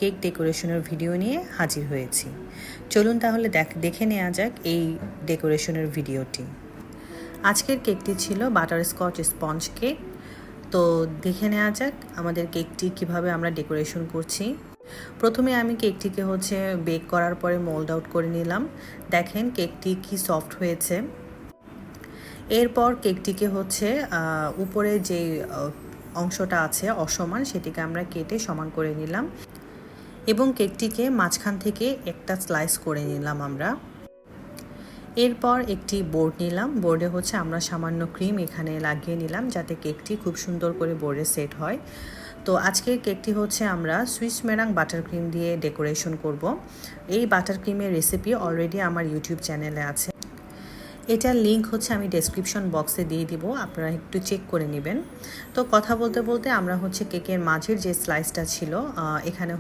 Cake ডেকোরেশনের video নিয়ে হাজির হয়েছি। চলুন তাহলে দেখে নেওয়া যাক এই ডেকোরেশনের ভিডিওটি। আজকের কেকটি ছিল বাটারস্কচ স্পঞ্জ কেক। তো দেখে নেওয়া যাক আমাদের কেকটি কিভাবে আমরা ডেকোরেশন করছি। প্রথমে আমি কেকটিকে বেক করার পরে মোল্ড আউট করে নিলাম। দেখেন কেকটি কি সফট হয়েছে। এরপর কেকটিকে উপরে যে অংশটা আছে অসমান, সেটিকে আমরা কেটে সমান করে নিলাম এবং কেকটিকে মাঝখান থেকে একটা স্লাইস করে নিলাম আমরা। এরপর একটি বোর্ড নিলাম। বোর্ডে আমরা সামান্য ক্রিম এখানে লাগিয়ে নিলাম যাতে কেকটি খুব সুন্দর করে বোর্ডে সেট হয়। তো আজকের কেকটি আমরা সুইস মেরাং বাটার ক্রিম দিয়ে ডেকোরেশন করব। এই বাটার ক্রিমের রেসিপি অলরেডি আমার ইউটিউব চ্যানেলে আছে। এটার লিঙ্ক আমি ডেসক্রিপশন বক্সে দিয়ে দিব, আপনারা একটু চেক করে নেবেন। তো কথা বলতে বলতে আমরা কেকের মাঝের যে স্লাইসটা ছিল এখানে